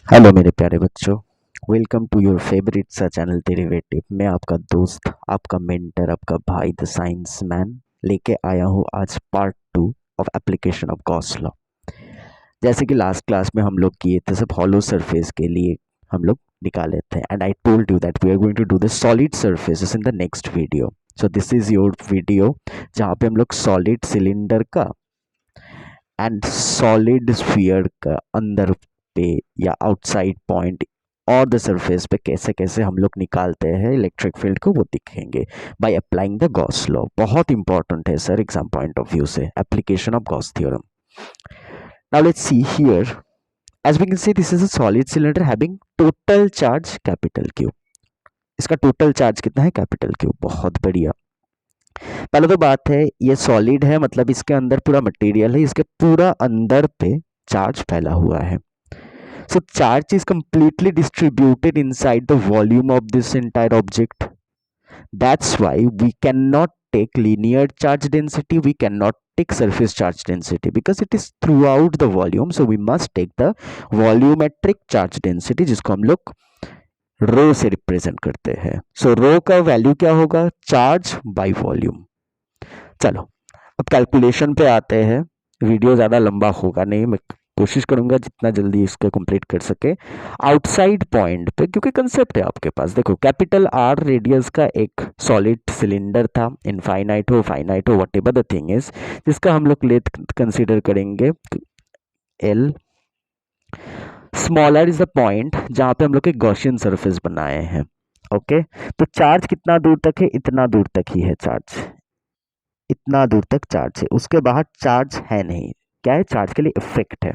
Hello मेरे प्यारे बच्चों, वेलकम टू योर फेवरेट सा चैनल डेरिवेटिव। मैं आपका दोस्त, आपका मेंटर, आपका भाई द साइंस मैन लेके आया हूँ आज part 2 of application of Gauss law. जैसे कि लास्ट क्लास में हम लोग किए थे सब हॉलो सरफेस के लिए हम लोग निकाले थे, and I told you that we are going to do the solid surfaces in the next video. So this is your video जहाँ पे हम लोग सॉलिड सिलेंडर का एंड सॉलिड स्फीयर का अंदर पे या आउटसाइड पॉइंट और द सरफेस पे कैसे कैसे हम लोग निकालते हैं इलेक्ट्रिक फील्ड को, वो दिखेंगे by applying the Gauss law. बहुत इंपॉर्टेंट है sir exam point of view से, application of Gauss theorem. Now let's see here, as we can see this is a solid cylinder having total charge capital Q. इसका total charge कितना है? Capital Q. बहुत बढ़िया। पहले तो बात है, ये सॉलिड है मतलब इसके अंदर पूरा मटेरियल है, इसके पूरा अंदर पे चार्ज फैला हुआ है। So charge is completely distributed inside the volume of this entire object. That's why we cannot take linear charge density, we cannot take surface charge density because it is throughout the volume. So we must take the volumetric charge density जिसको हम लोग रो से represent करते हैं। सो रो का value क्या होगा? Charge by volume. चलो अब कैलकुलेशन पे आते हैं। वीडियो ज़्यादा लंबा होगा नहीं, मैं कोशिश करूंगा जितना जल्दी इसको कंप्लीट कर सके। आउटसाइड पॉइंट पे, क्योंकि कंसेप्ट है आपके पास, देखो कैपिटल आर रेडियस का एक सॉलिड सिलेंडर था, इनफाइनाइट हो फाइनाइट हो what ever the thing is, जिसका हम लोग लेंथ कंसिडर करेंगे L. Smaller is the point जहां पे हम लोग एक गॉसियन सरफेस बनाए हैं। ओके, तो चार्ज कितना दूर तक है? इतना दूर तक ही है चार्ज, इतना दूर तक चार्ज है, उसके बाहर चार्ज है नहीं। क्या है? चार्ज के लिए इफेक्ट है।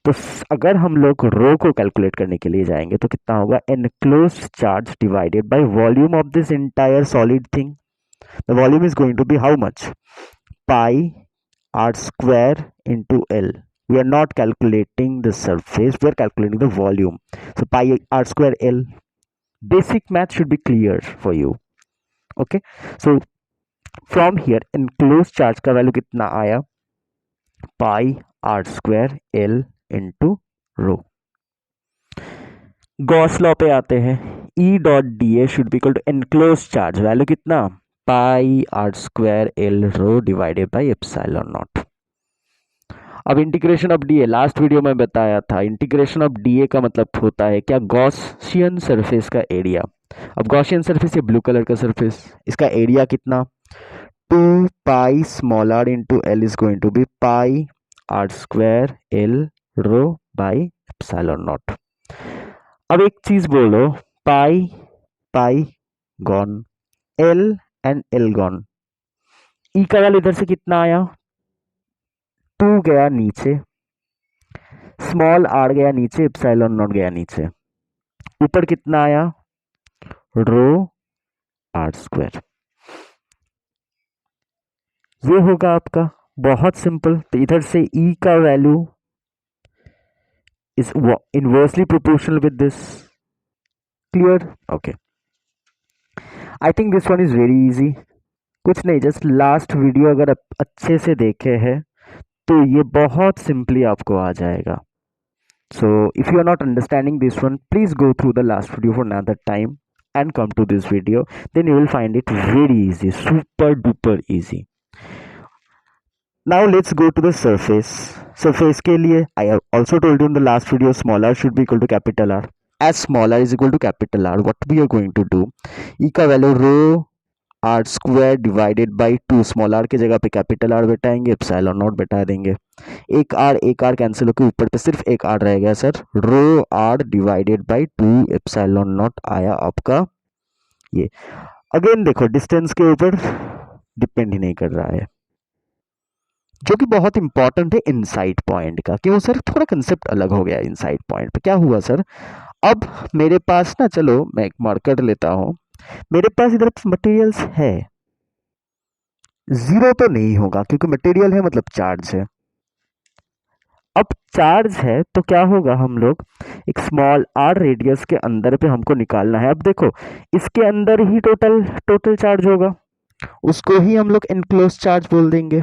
तो अगर हम लोग रो को कैलकुलेट करने के लिए जाएंगे तो कितना होगा? Enclose charge divided by volume of this entire solid thing. The volume is going to be how much? Pi are square into l. We are not calculating the surface, we are calculating the volume. So pi r square L. Basic math should be clear for you. Okay. So from here enclosed charge का value कितना आया? Pi are square L into rho. Gauss law पे आते हैं। E dot D A should be equal to enclose charge value कितना? Pi are square L rho divided by epsilon naught. अब integration of D A, last video में बताया था, integration of D A का मतलब होता है क्या? गॉसियन सरफेस का एरिया। अब गॉसियन सरफेस ये ब्लू कलर का सरफेस, इसका एरिया कितना? 2 pi small R into L is going to be pi are square L rho by epsilon naught. अब एक चीज बोलो, pi pi gone, L and L gone. E का value इधर से कितना आया? 2 गया नीचे, स्मॉल आर गया नीचे, एप्सिलॉन नॉट गया नीचे, ऊपर कितना आया? Rho r square. ये होगा आपका, बहुत सिंपल। तो इधर से ई का value is inversely proportional with this. Clear? Okay, I think this one is very easy. कुछ नहीं, जस्ट लास्ट वीडियो अगर आप अच्छे से देखे हैं तो ये बहुत सिंपली आपको आ जाएगा। So if you are not understanding this one, please go through the last video for another time and come to this video, then you will find it very easy, super duper easy. Now let's go to the surface. Surface के लिए I have also told you in the last video, small r should be equal to capital R. As small r is equal to capital R, what we are going to do, E का value rho r square divided by 2, small r की जगह पे capital R बैठाएंगे, epsilon naught बैठा देंगे। एक are cancel होकर ऊपर पे सिर्फ एक आर रह गया sir, rho r divided by 2 epsilon naught आया आपका ये। अगेन देखो, डिस्टेंस के ऊपर डिपेंड ही नहीं कर रहा है, जो कि बहुत इंपॉर्टेंट है इनसाइड पॉइंट का। क्यों सर? थोड़ा कंसेप्ट अलग हो गया इनसाइड पॉइंट पे। क्या हुआ सर? अब मेरे पास ना, चलो मैं एक मार्कर लेता हूं, मेरे पास इधर मटेरियल्स है, जीरो तो नहीं होगा क्योंकि मटेरियल है मतलब चार्ज है। अब चार्ज है तो क्या होगा? हम लोग एक स्मॉल आर रेडियस के अंदर पे हमको निकालना है। अब देखो, इसके अंदर ही टोटल चार्ज होगा, उसको ही हम लोग एनक्लोज चार्ज बोल देंगे।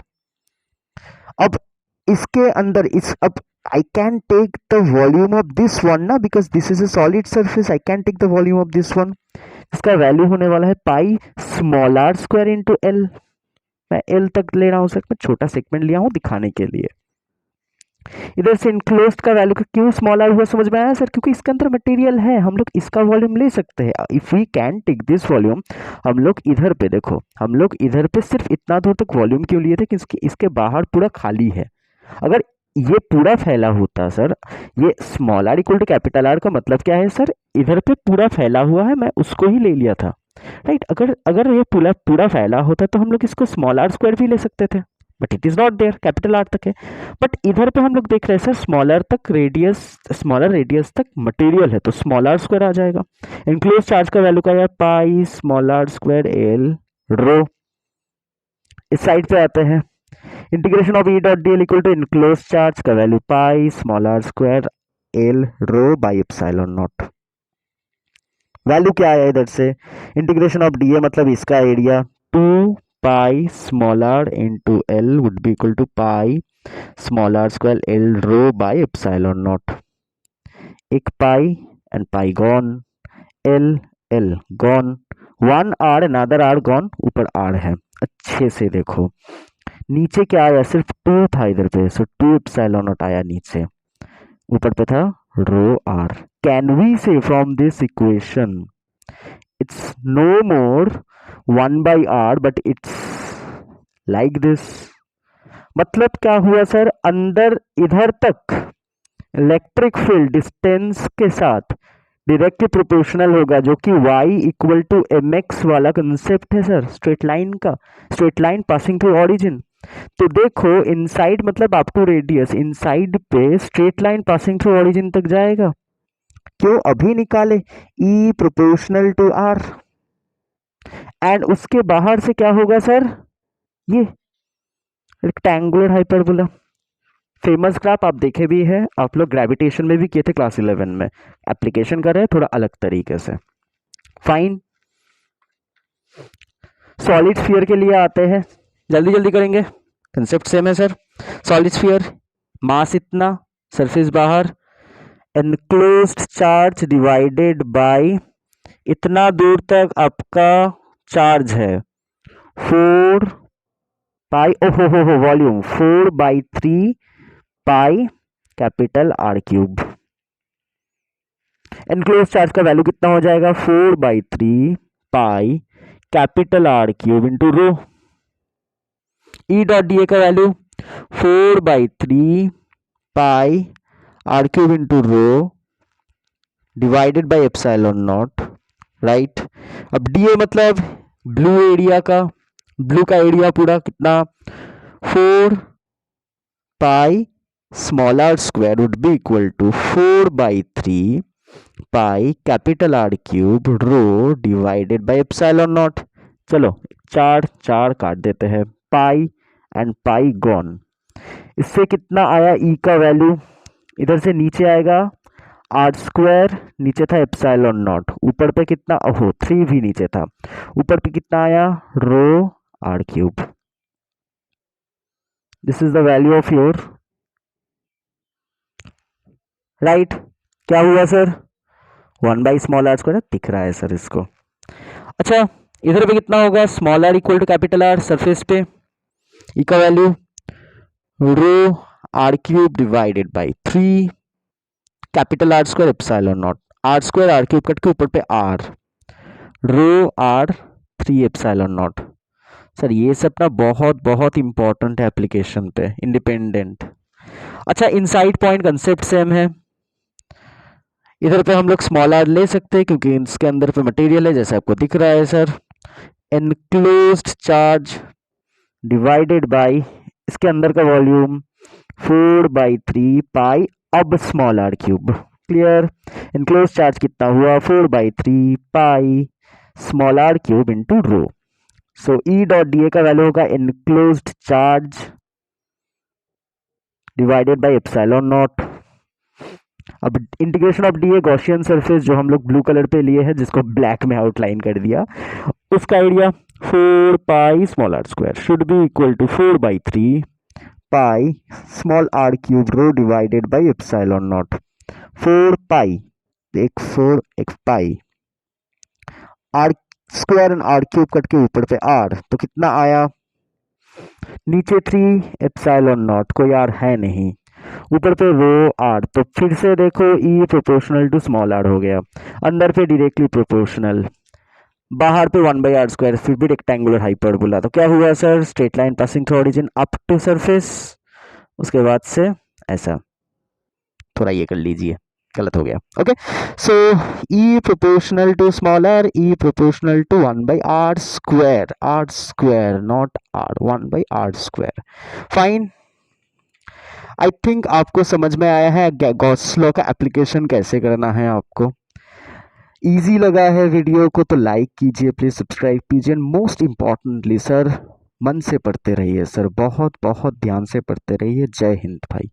अब इसके अंदर अब I can take the volume of this one ना, because this is a solid surface. I can take the volume of this one. इसका वैल्यू होने वाला है pi small are square into l. मैं एल तक ले रहा हूँ सर, मैं छोटा सेगमेंट लिया हूँ दिखाने के लिए. इधर से इनक्लोज्ड का वैल्यू का क्यों स्मॉल आर हुआ समझ में आया सर? क्योंकि इसके अंदर मटेरियल है, हम लोग इसका वॉल्यूम ले सकते हैं. If we can take this volume, हम लोग इधर पे देखो, हम लोग इधर पे सिर्फ इतना दूर तक वॉल्यूम क्यों लिए थे कि इसके बाहर पूरा खाली है. अगर ये पूरा फैला होता सर, ये small r equal to capital R का मतलब क्या है सर? इधर पे पूरा फैला हुआ है, मैं उसको ही ले लिया था, राइट. अगर अगर ये पूरा पूरा फैला होता तो हम लोग इसको स्मॉल आर स्क्वायर भी ले सकते थे, but it is not there, capital R तक है. बट इधर पे हम लोग देख रहे हैं सर स्मॉलर तक रेडियस, स्मॉलर रेडियस तक मटेरियल है, तो स्मॉल आर स्क्वायर आ जाएगा. इनक्लोज चार्ज का वैल्यू क्या है? Pi small are square L rho. इस साइड पे आते हैं. Integration of E dot D L equal to enclose charge का value pi small are square L rho by epsilon naught. Value क्या आया इधर से? इंटीग्रेशन ऑफ डी ए मतलब इसका area 2 pi small R into L would be equal to pi small are square L rho by epsilon naught. एक pi and pi gone, L L gone, 1 R another R gone, ऊपर R है. अच्छे से देखो नीचे क्या आया? सिर्फ 2 था इधर पे, सो 2 एप्सिलॉन नॉट आया नीचे, ऊपर पे था rho r. Can we say from this equation it's no more 1 by r but it's like this. मतलब क्या हुआ सर? अंदर इधर तक इलेक्ट्रिक फील्ड डिस्टेंस के साथ डायरेक्टली प्रोपोर्शनल होगा, जो कि y equal to m x वाला कंसेप्ट है सर, स्ट्रेट लाइन का, straight line passing through origin. तो देखो इनसाइड मतलब अप टू रेडियस, इनसाइड पे straight line passing through origin तक जाएगा. क्यों? अभी निकाले E proportional to R. And उसके बाहर से क्या होगा सर? ये रेक्टेंगुलर हाइपरबोला. फेमस ग्राफ आप देखे भी है, आप लोग ग्रेविटेशन में भी किए थे क्लास 11 में. एप्लीकेशन कर रहे हैं थोड़ा अलग तरीके से. फाइन. सॉलिड स्फीयर के लिए आते हैं, जल्दी जल्दी करेंगे, कंसेप्ट सेम है सर. सॉलिड स्फीयर, मास इतना, सरफेस बाहर, एनक्लोज्ड चार्ज डिवाइडेड बाय इतना दूर तक आपका चार्ज है 4 पाई, ओहो volume 4/3 pi capital R cube. Enclose charge का वैल्यू कितना हो जाएगा? 4/3 pi capital R cube into rho. E dot D A का value 4/3 pi R cube into rho divided by epsilon naught, right. अब D A मतलब blue area का, blue का area पूरा कितना? 4 pi small are square would be equal to 4/3 pi capital R cube rho divided by epsilon not. चलो चार चार काट देते हैं, पाई एंड पाई गॉन. इससे कितना आया ई का वैल्यू? इधर से नीचे आएगा आर स्क्वायर, नीचे था एप्सिलॉन नॉट, ऊपर पे कितना? ओहो 3 भी नीचे था, ऊपर पे कितना आया? Rho are cube. This is the value of your, right. क्या हुआ sir? 1 by small are square दिख रहा है सर इसको. अच्छा इधर पे कितना होगा? Small r equal to capital R, surface पे ई का value rho are cube divided by 3 capital R square epsilon naught. R square r cube cut के ऊपर पे r, rho r 3 epsilon naught. Sir ये सब ना बहुत बहुत इंपॉर्टेंट है एप्लीकेशन पे, इंडिपेंडेंट. अच्छा इनसाइड पॉइंट कंसेप्ट सेम है. इधर पे हम लोग स्मॉल आर ले सकते हैं क्योंकि इसके अंदर पे मटेरियल है, जैसे आपको दिख रहा है sir. Enclosed charge divided by इसके अंदर का वॉल्यूम 4/3 पाई अब small R cube. Clear. Enclose charge कितना हुआ? 4/3 pi small R cube into rho. So E dot D A का वैल्यू होगा enclosed charge divided by epsilon naught. अब integration of D A Gaussian surface जो हम लोग blue colour पे लिए हैं, जिसको ब्लैक में आउटलाइन कर दिया, उसका area 4 pi small are square should be equal to 4/3 pi small R cube rho divided by epsilon naught. 4 pi, एक 4 एक pi, are square and R cube cut के ऊपर पे आर, तो कितना आया, नीचे 3 एप्सिलॉन नॉट, कोई आर है नहीं, ऊपर पे रो आर, तो फिर से देखो ई प्रोपोर्शनल टू स्मॉल आर हो गया, अंदर पे डायरेक्टली प्रोपोर्शनल, बाहर पे 1/r², फिर भी रेक्टेंगुलर हाइपरबोला, तो क्या हुआ sir, straight line passing through origin up to surface, उसके बाद से ऐसा, थोड़ा ये कर लीजिए, गलत हो गया। Okay, so E proportional to small r, E proportional to 1/r², r², not r, 1/r²। Fine, I think आपको समझ में आया है गॉस लॉ का एप्लीकेशन कैसे करना है आपको। इजी लगा है वीडियो को तो लाइक कीजिए, प्लीज सब्सक्राइब कीजिए, मोस्ट इम्पॉर्टेंटली सर मन से पढ़ते रहिए सर, बहुत बहुत ध्यान से पढ़ते रहिए। जय हिंद भाई।